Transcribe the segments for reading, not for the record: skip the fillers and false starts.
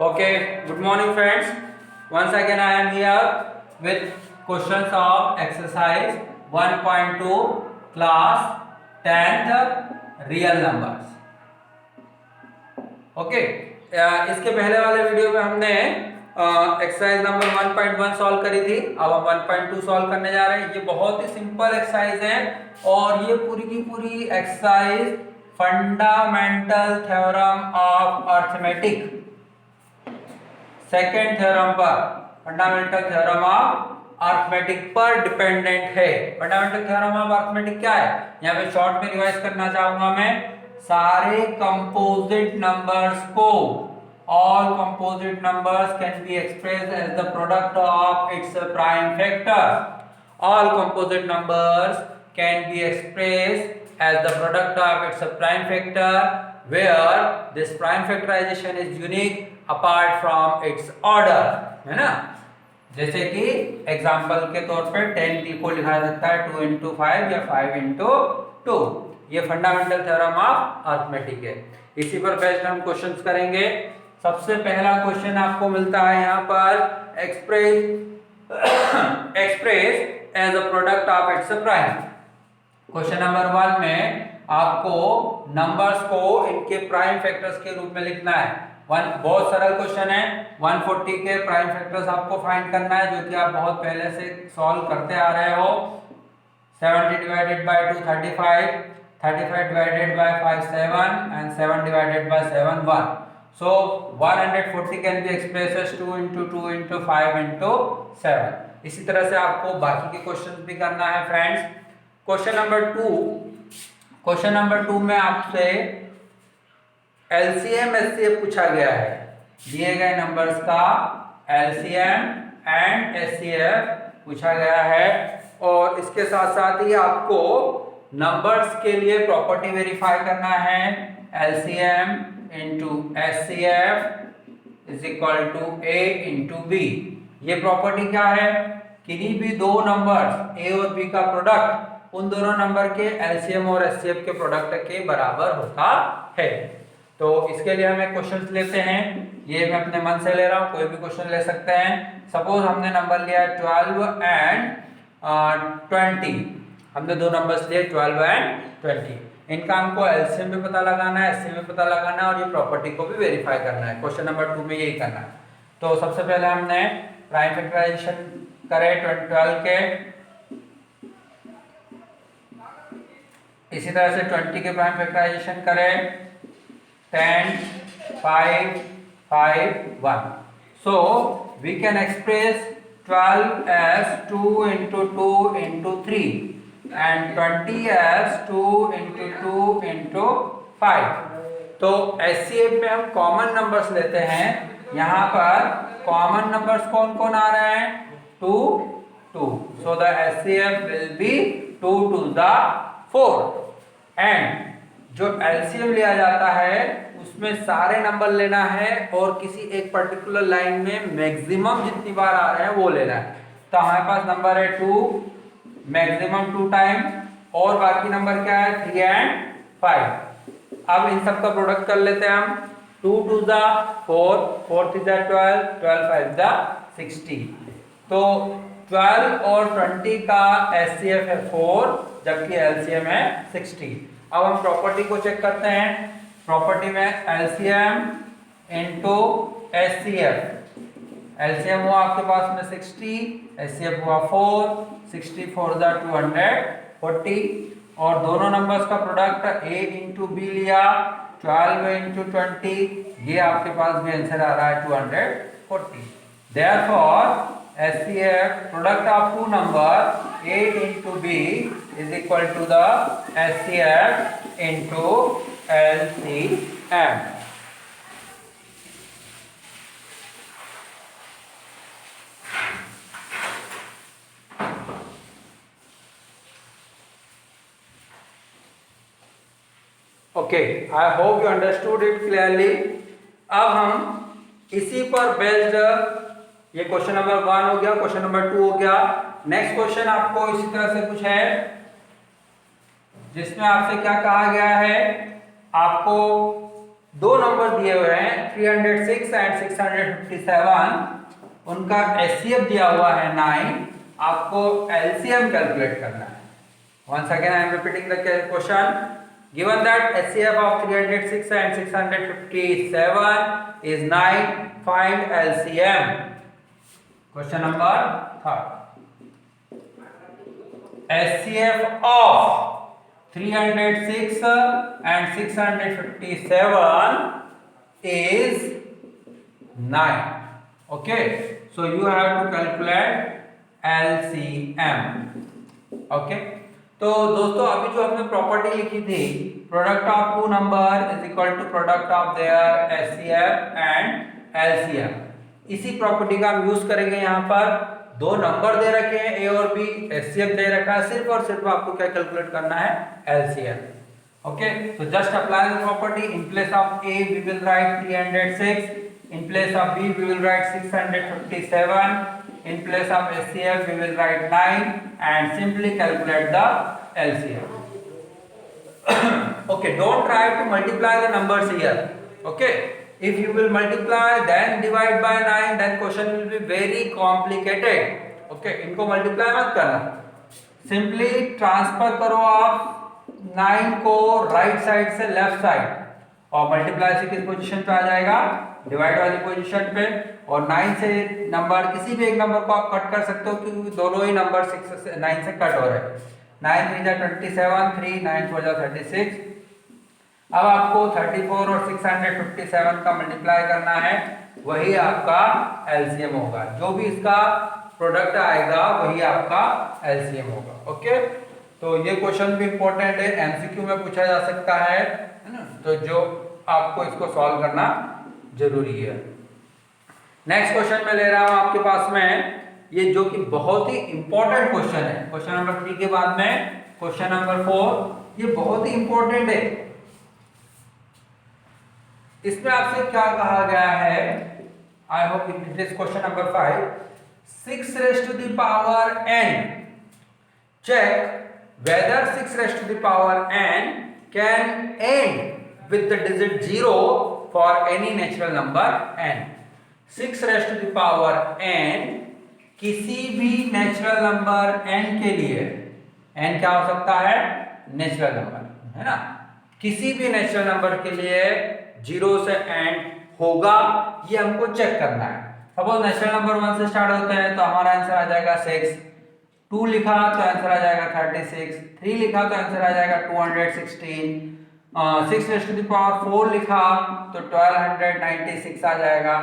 Okay, good morning friends. Once again I am here with questions of exercise 1.2 class 10th real numbers. Okay, इसके पहले वाले video में हमने exercise number 1.1 solve करी थी। अब हम 1.2 सॉल्व करने जा रहे हैं। ये बहुत ही सिंपल एक्सरसाइज है और ये पूरी की पूरी exercise fundamental theorem of arithmetic second theorem पर फंडामेंटल थ्योरम ऑफ अर्थमेटिक पर डिपेंडेंट है। फंडामेंटल थ्योरम ऑफ अर्थमेटिक क्या है, यहाँ पे शॉर्ट में रिवाइज करना चाहूंगा मैं। सारे कंपोजिट नंबर्स को all composite numbers can be expressed as the product of its prime factors. All composite numbers can be expressed as the product of its prime factor where this prime factorization is unique apart from its order, है ना। जैसे कि example के तौर पे 10 को लिखा जा सकता है 2 into 5 या 5 into 2। ये फंडामेंटल थ्योरम ऑफ अर्थमेटिक है। इसी पर बेस्ड हम क्वेश्चंस करेंगे। सबसे पहला क्वेश्चन आपको मिलता है यहाँ पर express as a product of its prime. Question number 1 में आपको नंबर्स को इनके प्राइम फैक्टर्स के रूप में लिखना है। बहुत सरल क्वेश्चन है। 140 के प्राइम फैक्टर्स आपको फाइंड करना है, जो कि आप बहुत पहले से सॉल्व करते आ रहे हो। 70 divided by 2 35, 35 divided by 5 7 and 7 divided by 7 1। So 140 can be expressed as 2 into 2 into 5 into 7। इसी तरह से आपको बाकी के क्वेश्चन भी करना है फ्रेंड्स। क्वेश्चन नंबर 2 में आपसे LCM SCF पूछा गया है। दिए गए नंबर्स का LCM एंड SCF पूछा गया है और इसके साथ साथ ही आपको नंबर्स के लिए प्रॉपर्टी वेरीफाई करना है। LCM into SCF is equal to A into B। ये प्रॉपर्टी क्या है, किन्हीं भी दो नंबर्स A और B का प्रोडक्ट उन दोनों नंबर के LCM और SCF के प्रोडक्ट के बराबर होता है। तो इसके लिए हम एक क्वेश्चन लेते हैं। ये मैं अपने मन से ले रहा हूँ, कोई भी क्वेश्चन ले सकते हैं। सपोज हमने नंबर लिया 12 एंड 20। हमने दो नंबर्स लिए 12 एंड 20। इनका हमको एलसीएम भी पता लगाना है, एचसीएफ भी पता लगाना है और ये प्रॉपर्टी को भी वेरीफाई करना है। क्वेश्चन नंबर 2 में यही करना है। तो सबसे पहले हमने प्राइम फैक्टराइजेशन करे 12 के, इसी तरह से 20 के प्राइम फैक्टराइजेशन करे 10 5 5 1। So we can express 12 as 2 into 2 into 3 and 20 as 2 into 2 into 5। तो SCF में हम कॉमन नंबर्स लेते हैं। यहाँ पर कॉमन नंबर्स कौन कौन आ रहे हैं, 2 2। So the SCF will be 2 to the 4। And जो LCM लिया जाता है उसमें सारे नंबर लेना है और किसी एक पर्टिकुलर लाइन में मैक्सिमम जितनी बार आ रहे हैं वो लेना है। तो हमारे पास नंबर है 2, मैक्सिमम 2 टाइम, और बाकी नंबर क्या है 3 एंड 5। अब इन सब का प्रोडक्ट कर लेते हैं हम। 2 2 दा 4, 4 3 दा 12, 12 5 दा 60। तो 12 और 20 का SCF है 4 जबकि LCM है 60। अब हम प्रॉपर्टी को चेक करते हैं। प्रॉपर्टी में LCM इंटू SCF। LCM हुआ आपके पास में 60, SCF हुआ 4, 64 दा 240 और दोनों नंबर्स का प्रोडक्ट A इंटू B लिया 12 इंटू 20, ये आपके पास भी आंसर आ रहा है 240। Therefore SCF product of two number A into B is equal to the SCF into LCM। Okay, I hope you understood it clearly। अब हम इसी पर बेस्ड, ये क्वेश्चन नंबर 1 हो गया, क्वेश्चन नंबर 2 हो गया। नेक्स्ट क्वेश्चन आपको इसी तरह से कुछ है जिसमें आपसे क्या कहा गया है, आपको दो नंबर दिए हुए हैं 306 एंड 657, उनका एचसीएफ दिया हुआ है 9, आपको एलसीएम कैलकुलेट करना है। Once again I am repeating the question. Given that HCF of 306 and 657 is 9, find LCM. Question number 3. HCF of 306 and 657 is 9. Okay, so you have to calculate LCM. Okay. तो दोस्तों अभी जो हमने property लिखी थी, product of two number is equal to product of their HCF and LCM, इसी property का हम यूज करेंगे। यहाँ पर दो नंबर दे रखे हैं ए और बी, एचसीएफ दे रखा है, सिर्फ और सिर्फ आपको क्या कैलकुलेट करना है, LCM. Okay, so just apply the property. In place of A we will write 306, in place of B we will write 657, in place of HCF we will write 9 and simply calculate the LCM. Okay, don't try to multiply the numbers here. Okay, if you will multiply then divide by 9, then question will be very complicated. Okay, इनको multiply मत करना, simply transfer करो आप 9 को right side से left side, और multiply से किस पोजीशन पे आ जाएगा, डिवाइड वाली पोजीशन पे। और 9 से नंबर किसी भी एक नंबर को आप कट कर सकते हो, क्योंकि दोनों ही नंबर 6 से 9 से कट हो रहे हैं। 9 3 जा 27, 3 9 4 जा 36। अब आपको 34 और 657 का मल्टीप्लाई करना है, वही आपका एलसीएम होगा। जो भी इसका प्रोडक्ट आएगा वही आपका एलसीएम होगा। ओके, तो ये क्वेश्चन भी इंपॉर्टेंट है, एमसीक्यू में पूछा जा सकता है ना, तो जो आपको इसको सॉल्व करना जरूरी है। नेक्स्ट क्वेश्चन मैं ले रहा हूं आपके पास में, ये जो कि बहुत ही इंपॉर्टेंट क्वेश्चन है। क्वेश्चन नंबर 3 के बाद में क्वेश्चन नंबर 4, ये बहुत ही इंपॉर्टेंट है। इसमें आपसे क्या कहा गया है, I hope it is question number 5, 6 raised to the power n, check whether 6 raised to the power n can end with the digit 0 for any natural number n। 6 raised to the power n किसी भी natural number n के लिए, n क्या हो सकता है, natural number है ना, किसी भी नेचुरल नंबर के लिए 0 से एंड होगा, ये हमको चेक करना है। सपोज नेचुरल नंबर 1 से स्टार्ट होता है तो हमारा आंसर आ जाएगा 6, 2 लिखा तो आंसर आ जाएगा 36, 3 लिखा तो आंसर आ जाएगा 216, 6 raised to the power 4 लिखा तो 1296 आ जाएगा।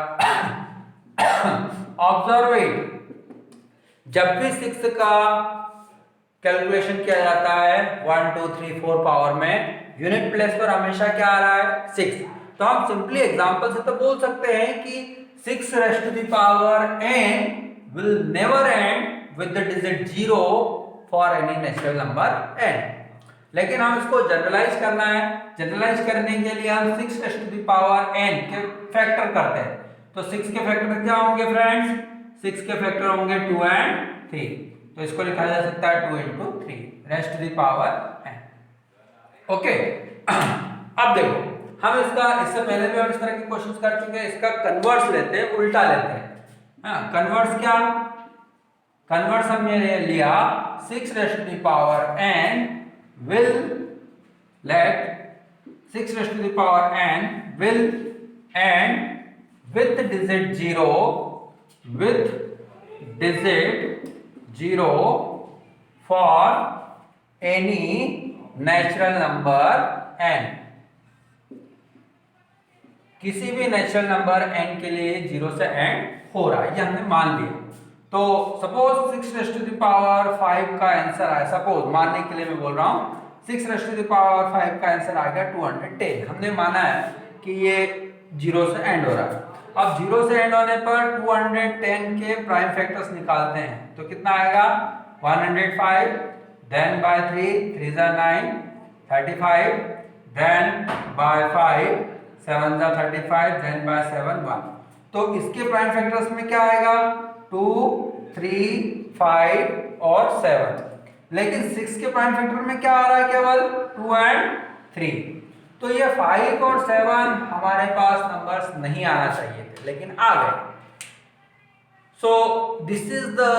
ऑब्जर्व इट, जब भी 6 का कैलकुलेशन किया जाता है 1 2 3 4 पावर में, यूनिट प्लेस पर हमेशा क्या आ रहा है, 6। तो हम सिंपली एग्जांपल से तो बोल सकते हैं कि 6 raised to the power n will never end with the digit 0 for any natural number n। लेकिन हम इसको जनरलाइज करना है, जनरलाइज करने के लिए हम 6 raised to the power n के फैक्टर करते हैं। तो 6 के फैक्टर क्या होंगे फ्रेंड्स, 6 के फैक्टर होंगे 2 and 3, तो इसको लिखा जा सकता है 2 into 3 raised to the power n। Okay, अब देखो हम इससे पहले भी हम इस तरह के क्वेश्चंस कर चुके हैं, इसका कन्वर्स लेते हैं, उल्टा लेते हैं। हाँ, कन्वर्स क्या, कन्वर्स हमने लिया 6 raised to the power n will let 6 raised to the power n will end with digit 0 for any natural number n। किसी भी नेचुरल नंबर n के लिए 0 से एंड हो रहा है, ये हमने मान लिया। तो suppose 6 raised to the power 5 का आंसर आया, सपोज मानने के लिए मैं बोल रहा हूँ 6 raised to the power 5 का आंसर आ गया 210। हमने माना है कि ये 0 से एंड हो रहा है। अब 0 से एंड होने पर 210 के प्राइम फैक्टर्स निकालते हैं, तो कितना आएगा, 105, देन बाय 3, 3 जा 9, 35, देन बाय 5, 7 जा 35, देन बाय 7 1। तो इसके प्राइम फैक्टर्स में क्या आएगा, 2, 3, 5 और 7। लेकिन 6 के प्राइम फैक्टर में क्या आ रहा है, केवल 2 and 3। तो ये 5 और 7 हमारे पास नंबर्स नहीं आना चाहिए थे, लेकिन आ गए। So this is the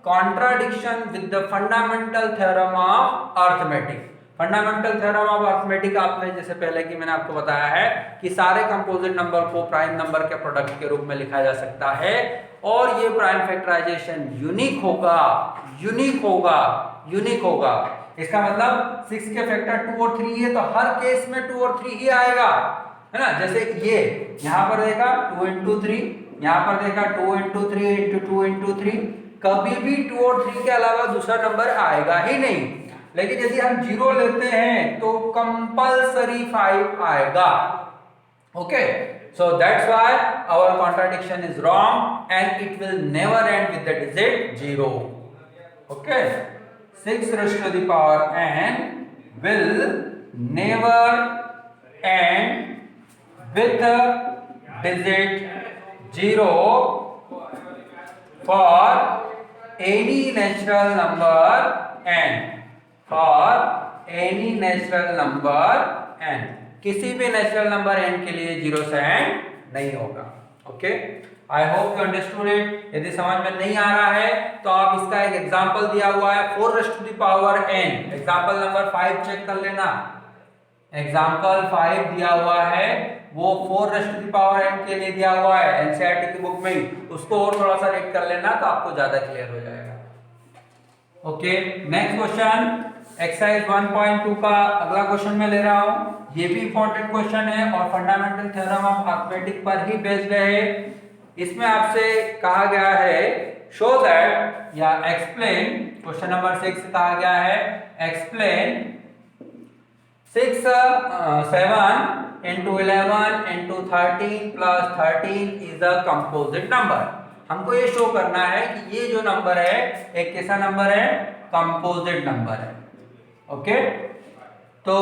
contradiction with the fundamental theorem of arithmetic. Fundamental theorem of arithmetic आपने जैसे पहले की मैंने आपको बताया है कि सारे कंपोजिट नंबर को प्राइम नंबर के प्रोडक्ट के रूप में लिखा जा सकता है और ये प्राइम फैक्टराइजेशन यूनिक होगा, यूनिक होगा, यूनिक होगा। इसका मतलब 6 के फैक्टर 2 और 3 है तो हर केस में 2 और 3 ही आएगा, है ना। जैसे ये यहां पर देखा 2 into 3, यहां पर देखा 2 into 3 into 2 into 3, कभी भी 2 और 3 के अलावा दूसरा नंबर आएगा ही नहीं। लेकिन यदि हम 0 लेते हैं तो कंपलसरी 5 आएगा। Okay, so that's why our contradiction is wrong and it will never end with the digit 0. Okay, 6 raised to the power n will never end with the digit 0 for any natural number n, for any natural number n, किसी भी natural number n के लिए 0 से and नहीं होगा। Okay, I hope you understood it. यदि समझ में नहीं आ रहा है तो आप इसका एक एग्जांपल दिया हुआ है 4 raised to the power n, example number 5 check कर लेना। एग्जांपल 5 दिया हुआ है वो 4 raised to the power n के लिए दिया हुआ है एनसीईआरटी की बुक में ही, उसको और थोड़ा सा रीड कर लेना तो आपको ज्यादा क्लियर हो जाएगा। ओके, नेक्स्ट क्वेश्चन एक्सरसाइज 1.2 का अगला क्वेश्चन मैं ले रहा हूं। ये भी इंपॉर्टेंट क्वेश्चन है और फंडामेंटल थ्योरम ऑफ अर्थमेटिक पर ही बेस्ड है। इसमें आपसे कहा गया है शो दैट या एक्सप्लेन, क्वेश्चन नंबर 6 कहा गया है explain 6 7 into 11 into 13 plus 13 is a composite number। हमको ये शो करना है कि ये जो नंबर है एक कैसा नंबर है, कंपोजिट नंबर है। ओके, तो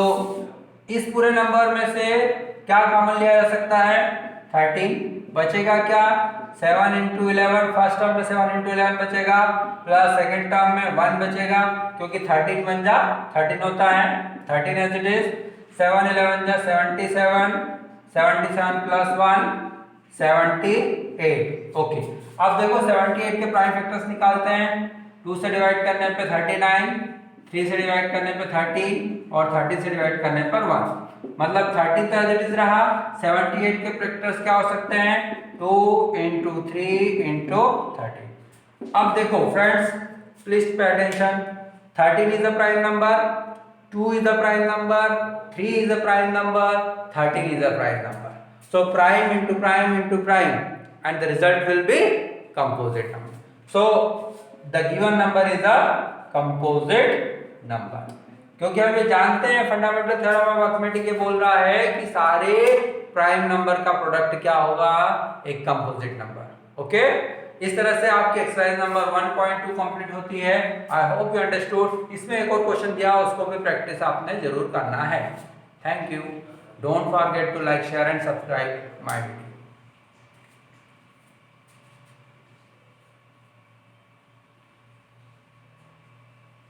इस पूरे नंबर में से क्या कॉमन लिया जा सकता है, 13 बचेगा क्या, 7 into 11 फर्स्ट टर्म में 7 into 11 बचेगा प्लस सेकंड टर्म में 1 बचेगा क्योंकि 13 बन जा 13 होता है, 13 एज इट इज, 7 11 जा 77, 77 प्लस 1 78। ओके, अब देखो 78 के प्राइम फैक्टर्स निकालते हैं। 2 से डिवाइड करने पे 39, 3 से डिवाइड करने पे 30 और 30 से डिवाइड करने पर 1, मतलब 30 तो एज इट इज रहा। 78 के फैक्टर्स क्या हो सकते हैं, 2 into 3 into 30। अब देखो friends please pay attention, 13 is a prime number, 2 is a prime number, 3 is a prime number, 13 is a prime number. So prime into prime into prime and the result will be composite number. So the given number is a composite number. क्योंकि हम ये जानते हैं fundamental theorem of arithmetic ये बोल रहा है कि सारे प्राइम नंबर का प्रोडक्ट क्या होगा, एक कंपोजिट नंबर। ओके, इस तरह से आपकी एक्सरसाइज नंबर 1.2 कंप्लीट होती है। I hope you understood. इसमें एक और क्वेश्चन दिया, उसको भी प्रैक्टिस आपने जरूर करना है। Thank you. Don't forget to like, share and subscribe my video.